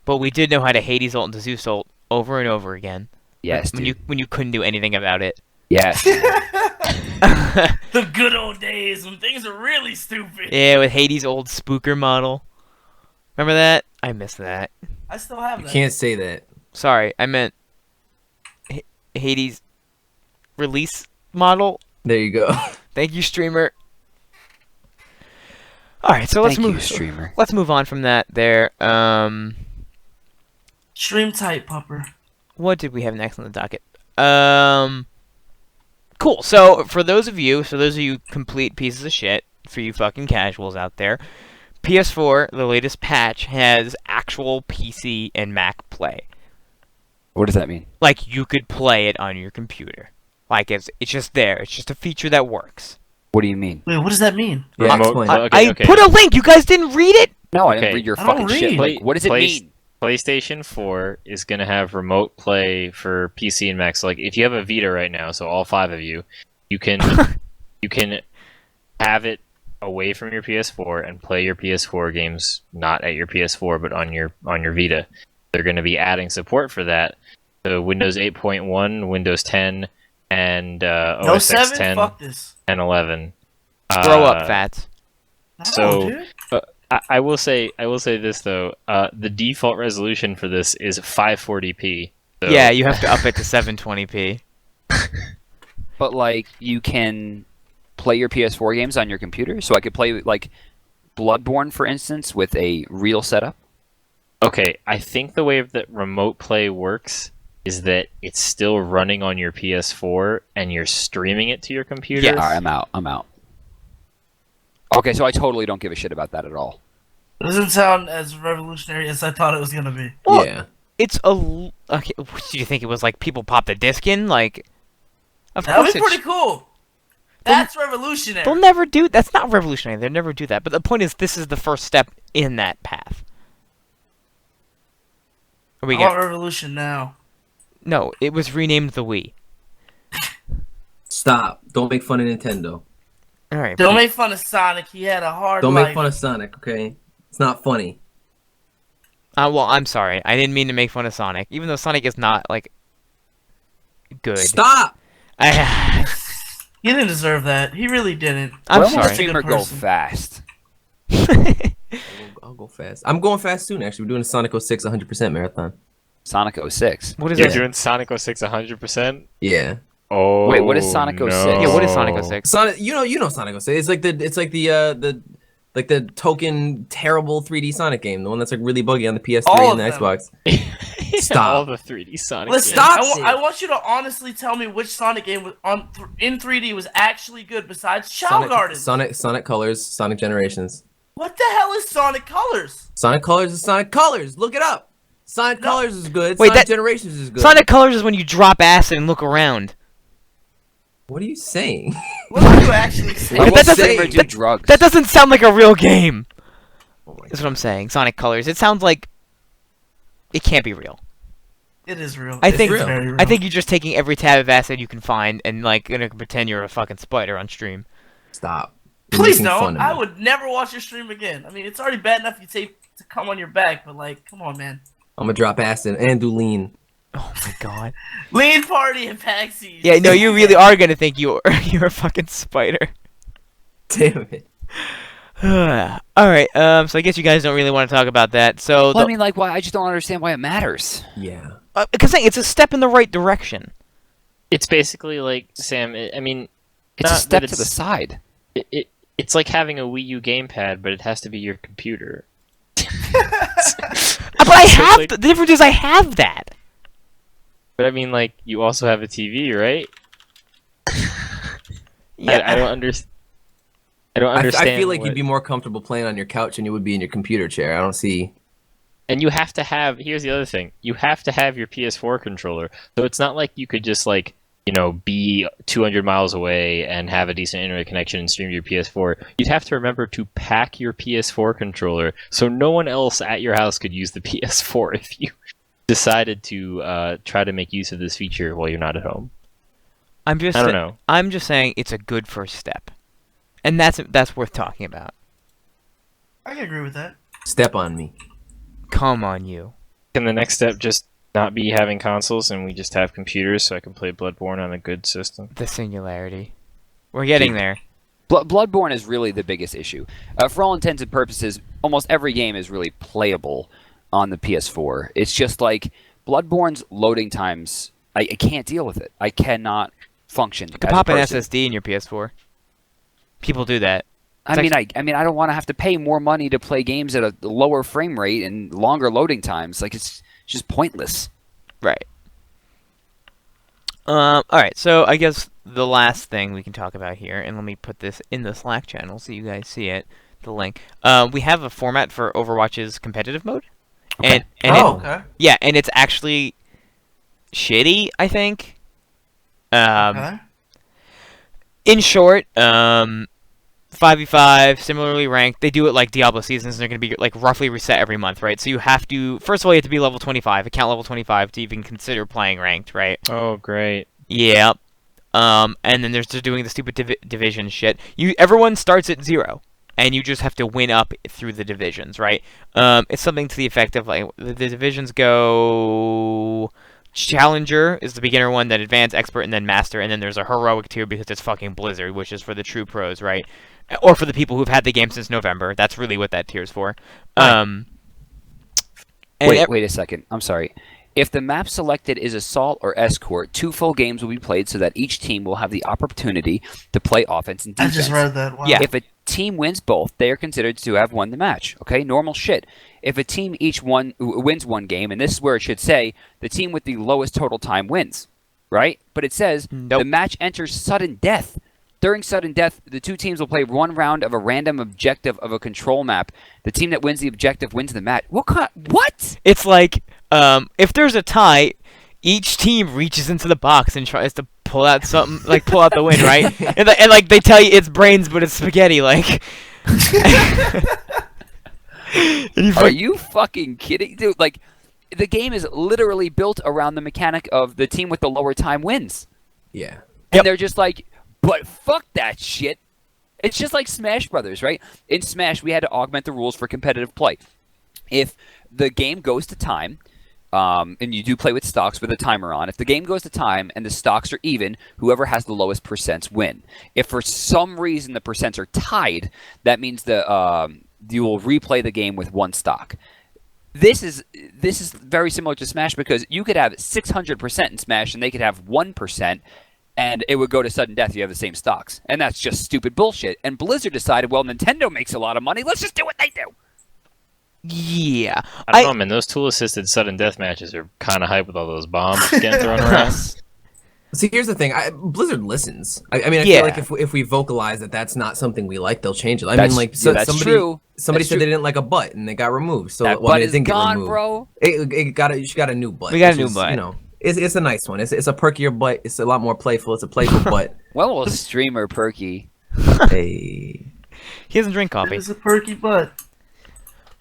But we did know how to Hades ult and Zeus ult over and over again. Yes, When dude. you couldn't do anything about it. Yes. The good old days when things are really stupid. Yeah, with Hades' old spooker model. Remember that? I miss that. I still have You that. can't say that. Sorry, I meant Hades' release model. There you go. Thank you, streamer. All right, so let's Thank you, move. streamer. Let's move on from that. There. Stream tight, pupper. What did we have next on the docket? Cool. So for those of you complete pieces of shit, for you fucking casuals out there, PS4, the latest patch has actual PC and Mac play. What does that mean? Like you could play it on your computer. Like it's just there. It's just a feature that works. What do you mean? Wait, what does that mean? Yeah, Remote- explain. I put a link. You guys didn't read it? No, I didn't Okay. read your I don't fucking shit. read. Like, what does it mean? PlayStation 4 is going to have remote play for PC and Mac. So, like, if you have a Vita right now, so all 5 of you, you can you can have it away from your PS4 and play your PS4 games not at your PS4 but on your Vita. They're going to be adding support for that. So Windows 8.1, Windows 10, and No OS X 7? 10 Fuck this. and 11. Grow up, Fats. No, So- dude. I will say this though. The default resolution for this is 540p. So Yeah, you have to up it to 720p. But like, you can play your PS4 games on your computer, so I could play like Bloodborne, for instance, with a real setup. Okay, I think the way that remote play works is that it's still running on your PS4 and you're streaming it to your computer. Yes. All right, I'm out. Okay, so I totally don't give a shit about that at all. Doesn't sound as revolutionary as I thought it was gonna be. Well, Yeah. It's okay. Do you think it was like people popped the disc in? Like, of That would course be it's- pretty cool. That's revolutionary. They'll never do. That's not revolutionary. They'll never do that. But the point is, this is the first step in that path. Are we I want gonna? revolution now. No, it was renamed the Wii. Stop. Don't make fun of Nintendo. All right. Don't make fun of Sonic. He had a hard Don't life. make fun of Sonic, okay? It's not funny. Well, I'm sorry. I didn't mean to make fun of Sonic, even though Sonic is not like good. Stop! I, He didn't deserve that. He really didn't. I'm Why won't the sorry. streamer Good go person. fast? I'll go fast. I'm going fast soon, actually. We're doing a Sonic 06 100% marathon. Sonic 06. What is You're that? doing Sonic 06 100%? Yeah. Oh. Wait, what is Sonic 06? no. Yeah, what is Sonic 06? Sonic, you know Sonic 06. It's like the token terrible 3D Sonic game, the one that's like really buggy on the PS3 All and the of them. Xbox. Stop. All the 3D Sonic Listen, games. Stop it. I want you to honestly tell me which Sonic game was in 3D was actually good besides Child Sonic, Garden. Sonic Colors, Sonic Generations. What the hell is Sonic Colors? Sonic Colors is Sonic Colors. Look it up. Sonic No. Colors is good. Wait, Sonic that- Generations is good. Sonic Colors is when you drop acid and look around. What are you saying? What are you actually saying? Why But won't that the doesn't- streamer do drugs? That doesn't sound like a real game. Oh my Is what I'm saying. Sonic Colors. It sounds like it can't be real. It is real. I It's think very real. I think you're just taking every tab of acid you can find and like gonna pretend you're a fucking spider on stream. Stop. You're Please making fun don't. of I me. would never watch your stream again. I mean, it's already bad enough you take to come on your back, but like, come on, man. I'm gonna drop acid and do lean. Oh my god. Lean party and Paxies. Yeah, no, you really are gonna think you're a fucking spider. Damn it. All right. So I guess you guys don't really want to talk about that. So Well, I mean, like, why? I just don't understand why it matters. Yeah. because it's a step in the right direction. It's basically like, Sam, I mean, It's a Not step that to the it's- side. it's like having a Wii U gamepad, but it has to be your computer. But I So, have like- the difference is I have that. But I mean, like, you also have a TV, right? I don't understand. I don't understand. I feel like you'd be more comfortable playing on your couch than you would be in your computer chair. I don't see. And you have to have. Here's the other thing. You have to have your PS4 controller. So it's not like you could just be 200 miles away and have a decent internet connection and stream your PS4. You'd have to remember to pack your PS4 controller so no one else at your house could use the PS4 if you decided to try to make use of this feature while you're not at home. I don't know. I'm just saying it's a good first step, and that's worth talking about. I can agree with that. Step on me. Come on, you. Can the next step just not be having consoles and we just have computers so I can play Bloodborne on a good system? The singularity. We're getting there. Bloodborne is really the biggest issue. For all intents and purposes, almost every game is really playable on the PS4. It's just like Bloodborne's loading times. I can't deal with it. I cannot function. You can pop an SSD in your PS4. People do that. I mean, I don't want to have to pay more money to play games at a lower frame rate and longer loading times. Like, it's just pointless. Right. All right. So I guess the last thing we can talk about here, and let me put this in the Slack channel so you guys see it. The link. We have a format for Overwatch's competitive mode. Okay. Okay. Yeah, and it's actually shitty, I think. Okay. In short, 5v5, similarly ranked. They do it like Diablo seasons, and they're going to be like roughly reset every month, right? So you have to, first of all, you have to be level 25, account level 25 to even consider playing ranked, right? Oh, great. Yeah. And then there's just doing the stupid division shit. Everyone starts at 0, and you just have to win up through the divisions, right? It's something to the effect of like the divisions go. Challenger is the beginner one, then Advanced, Expert, and then Master, and then there's a Heroic tier because it's fucking Blizzard, which is for the true pros, right? Or for the people who've had the game since November. That's really what that tier's for. Wait a second. I'm sorry. If the map selected is Assault or Escort, 2 full games will be played so that each team will have the opportunity to play offense and I defense. just read that. Wow. Yeah. If a team wins both, they are considered to have won the match. Okay, normal shit. If a team wins one game, and this is where it should say, the team with the lowest total time wins, right? But it says Nope. the match enters sudden death. During sudden death, the 2 teams will play 1 round of a random objective of a control map. The team that wins the objective wins the match. What? It's like, if there's a tie, each team reaches into the box and tries to pull out something, like pull out the win, right? and like they tell you it's brains, but it's spaghetti, like. Are you fucking kidding, dude? Like, the game is literally built around the mechanic of the team with the lower time wins. Yeah. And they're just like, but fuck that shit. It's just like Smash Brothers, right? In Smash, we had to augment the rules for competitive play. If the game goes to time, and you do play with stocks with a timer on, if the game goes to time and the stocks are even, whoever has the lowest percents win. If for some reason the percents are tied, that means you will replay the game with 1 stock. This is very similar to Smash because you could have 600% in Smash and they could have 1%. And it would go to sudden death if you have the same stocks. And that's just stupid bullshit. And Blizzard decided, well, Nintendo makes a lot of money. Let's just do what they do. Yeah. I don't know, man. Those tool-assisted sudden death matches are kind of hype with all those bombs getting thrown around. See, here's the thing. Blizzard listens. I mean, I Yeah. feel like if we vocalize that that's not something we like, they'll change it. I That's- mean, like yeah, that's true. Somebody That's said true. they didn't like a butt and they got removed. So That well, I butt mean, it is didn't get gone, removed. bro. She got a new butt. We got a which new is, butt. You know, it's a nice one. It's a perkier butt. It's a lot more playful. It's a playful butt. Well, streamer Perky. Hey. He doesn't drink coffee. It's a perky butt.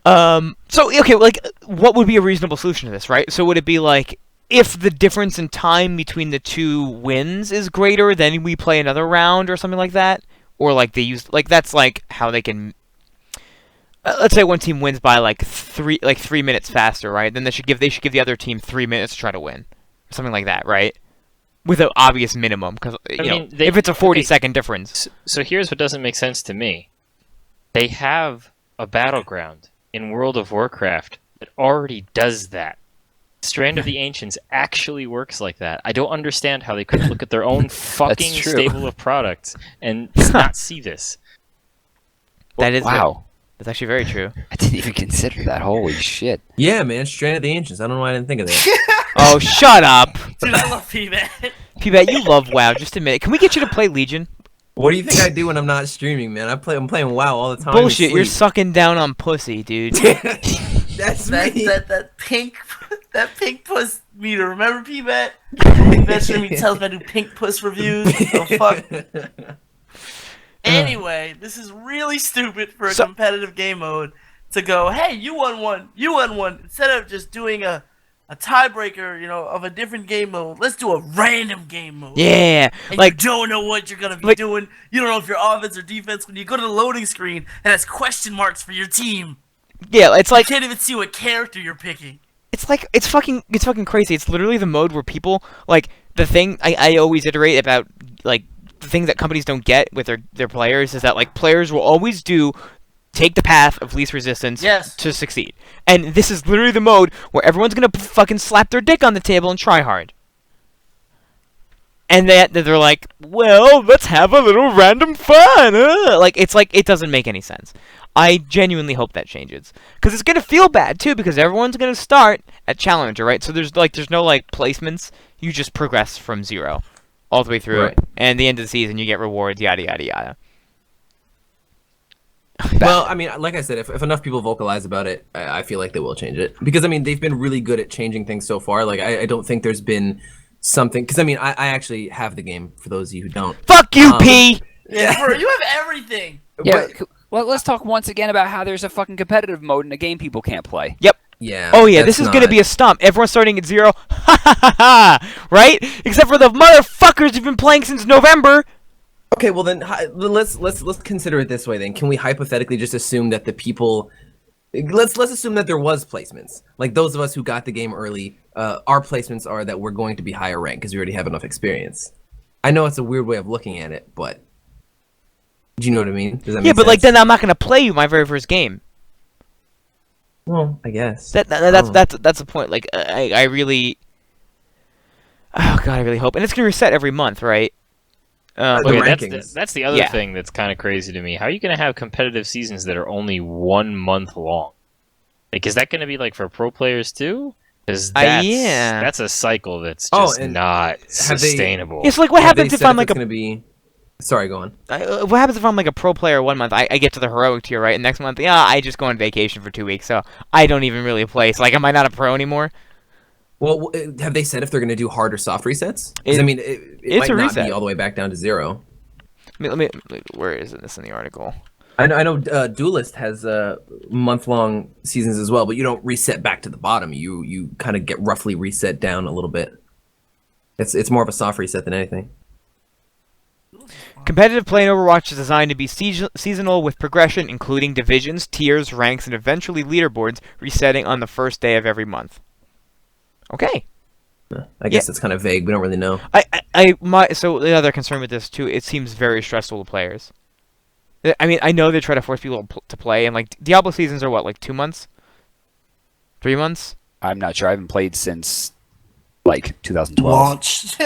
So okay, like, what would be a reasonable solution to this, right? So would it be like, if the difference in time between the 2 wins is greater, then we play another round or something like that? Or like they use, like, that's like how they can. Let's say one team wins by like 3 minutes faster, right? Then they should give the other team 3 minutes to try to win, something like that, right? With an obvious minimum, because if it's a 40-second difference. So here's what doesn't make sense to me. They have a battleground in World of Warcraft that already does that. Strand of the Ancients actually works like that. I don't understand how they could look at their own fucking true. stable of products and not see this. That is Wow. That's actually very true. I didn't even consider that. Holy shit. Yeah, man. Strand of the Ancients. I don't know why I didn't think of that. Oh, shut up, Dude, I love P-Man. P-Bat. You love WoW. Just a minute. Can we get you to play Legion? What do you think I do when I'm not streaming, man? I'm playing WoW all the time. Bullshit, you're Sleep. sucking down on pussy, dude. That's That me. that pink that pink puss meter. Remember P-Bet? P-Bet stream, he tells me to do pink puss reviews. Oh fuck. Anyway, this is really stupid for a So- competitive game mode to go, hey, you won one, instead of just doing a tiebreaker, of a different game mode. Let's do a random game mode. Yeah, And like you don't know what you're gonna be like- doing. You don't know if you're offense or defense. When you go to the loading screen, it has question marks for your team. yeah, it's You like can't even see what character you're picking. it's fucking crazy. It's literally the mode where people like the thing I always iterate about, like the thing that companies don't get with their players is that like players will always take the path of least resistance Yes. to succeed. And this is literally the mode where everyone's gonna fucking slap their dick on the table and try hard. And they're like, well, let's have a little random fun. Like it doesn't make any sense. I genuinely hope that changes, because it's gonna feel bad too, because everyone's gonna start at challenger, right? So there's no like placements. You just progress from 0 all the way through, Right. and at the end of the season you get rewards, yada yada yada. Well, I mean, like I said, if enough people vocalize about it, I feel like they will change it. Because, I mean, they've been really good at changing things so far. Like, I don't think there's been something... Because, I mean, I actually have the game, for those of you who don't. Fuck you, P. Yeah, bro, you have everything. Yeah. But- Well, let's talk once again about how there's a fucking competitive mode in a game people can't play. yeah. Oh yeah, that's this is gonna not- be a stomp. Everyone's starting at 0. Ha ha ha ha! Right? Except for the motherfuckers who've been playing since November. Okay, well then, let's consider it this way then. Can we hypothetically just assume that the people... Let's assume that there was placements. Like, those of us who got the game early, our placements are that we're going to be higher ranked because we already have enough experience. I know it's a weird way of looking at it, but... Do you know what I mean? Does that Yeah, make but like sense? then I'm not gonna play you my very first game. Well, I guess. That's the point. Like I really, oh god, I really hope, and it's gonna reset every month, right? The Okay, rankings. that's the other Yeah. thing that's kind of crazy to me. How are you going to have competitive seasons that are only 1 month long? Like, is that going to be like for pro players too? Because Yeah. that's a cycle that's Oh, just and not have they- sustainable. It's like what Have they happens if said I'm like it's a gonna be... Sorry, go on. what happens if I'm like a pro player 1 month? I get to the heroic tier, right? And next month, yeah, I just go on vacation for 2 weeks, so I don't even really play. So like, am I not a pro anymore? Well, have they said if they're gonna do hard or soft resets? 'Cause, It- I mean, it it's might a not reset. be all the way back down to 0. Let me where is this in the article? I know. Duelist has month-long seasons as well, but you don't reset back to the bottom. You kind of get roughly reset down a little bit. It's more of a soft reset than anything. Competitive play in Overwatch is designed to be seasonal with progression, including divisions, tiers, ranks, and eventually leaderboards resetting on the first day of every month. Okay. I guess it's kind of vague. We don't really know. So the other concern with this too, it seems very stressful to players. I mean, I know they try to force people to play, and like Diablo seasons are what, like 2 months, 3 months. I'm not sure. I haven't played since like 2012. Launch.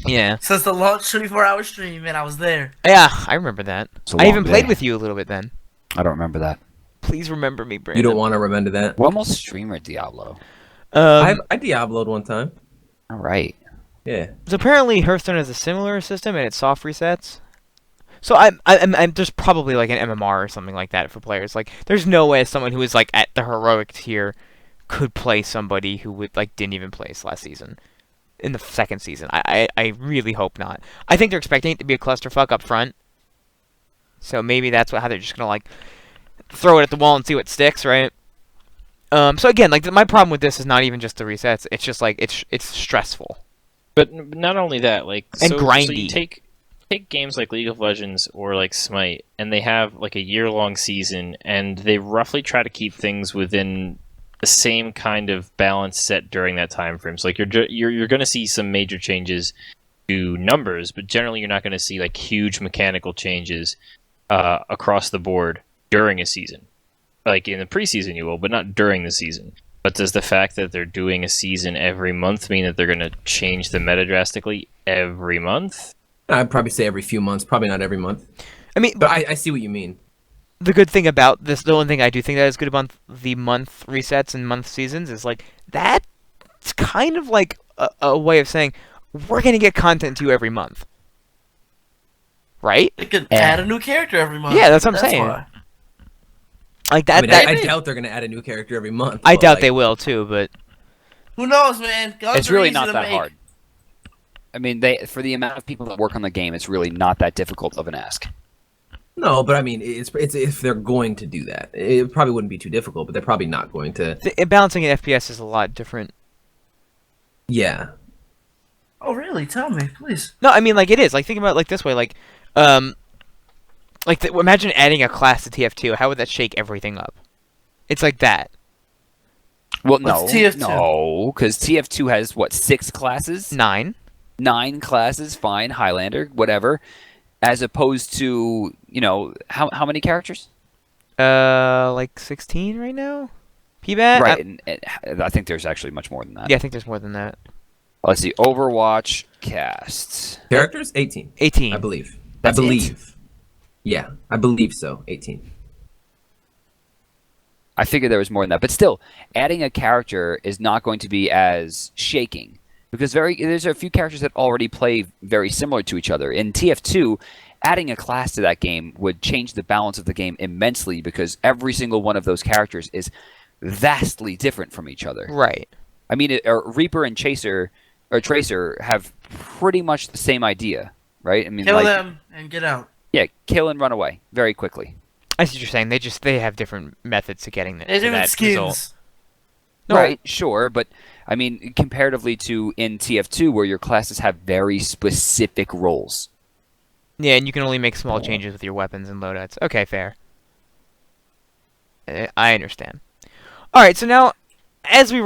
Yeah. Since the launch 24-hour stream, and I was there. Yeah, I remember that. It's a I long even played day. with you a little bit then. I don't remember that. Please remember me, Brandon. You don't want to remember that. We're almost streamer Diablo. I Diablo'd one time. All right. Yeah. So apparently Hearthstone has a similar system and it's soft resets. So I'm there's probably like an MMR or something like that for players. Like there's no way someone who is like at the heroic tier could play somebody who would like didn't even play last season in the second season. I really hope not. I think they're expecting it to be a clusterfuck up front. So maybe that's how they're just gonna like throw it at the wall and see what sticks, right? So again, like my problem with this is not even just the resets. It's just like it's stressful. But not only that, like And so grindy. you take games like League of Legends or like Smite, and they have like a year-long season, and they roughly try to keep things within the same kind of balance set during that time frame. So like you're going to see some major changes to numbers, but generally you're not going to see like huge mechanical changes across the board during a season. Like in the preseason you will, but not during the season. But does the fact that they're doing a season every month mean that they're going to change the meta drastically every month? I'd probably say every few months. Probably not every month. I mean, But I see what you mean. the good thing about this, the one thing I do think that is good about the month resets and month seasons is like that's kind of like a way of saying we're gonna get content to you every month. right? They could add a new character every month. Yeah, that's what I'm saying. Why. Like that. I mean, that I doubt they're gonna add a new character every month. I but, doubt like, they will too, but Who knows, man? Guns It's are really easy not to that make. hard. I mean, for the amount of people that work on the game, it's really not that difficult of an ask. No, but I mean, it's if they're going to do that, it probably wouldn't be too difficult. But they're probably not going to. balancing an FPS is a lot different. Yeah. Oh, really? Tell me, please. No, I mean, like, it is. Like, think about it like this way. Imagine adding a class to TF2. How would that shake everything up? It's like that. Well, no, What's TF2? no, because TF2 has what 6 classes, 9. 9 classes. Fine, Highlander, whatever. As opposed to how many characters? Like 16 right now? PBAT? Right, and I think there's actually much more than that. Yeah, I think there's more than that. Let's see, Overwatch casts. Characters 18. 18. I believe. That's I believe. Yeah, I believe so. 18. I figured there was more than that, but still, adding a character is not going to be as shaking because there's a few characters that already play very similar to each other. In TF2, adding a class to that game would change the balance of the game immensely because every single one of those characters is vastly different from each other. Right. I mean, Reaper and Tracer have pretty much the same idea, right? I mean, Kill them and get out. Yeah, kill and run away very quickly. I see what you're saying. They have different methods to getting They to do that skins. result. No, Right, sure, but I mean, comparatively to in TF2, where your classes have very specific roles. Yeah, and you can only make small changes with your weapons and loadouts. Okay, fair. I understand. All right, so now, as we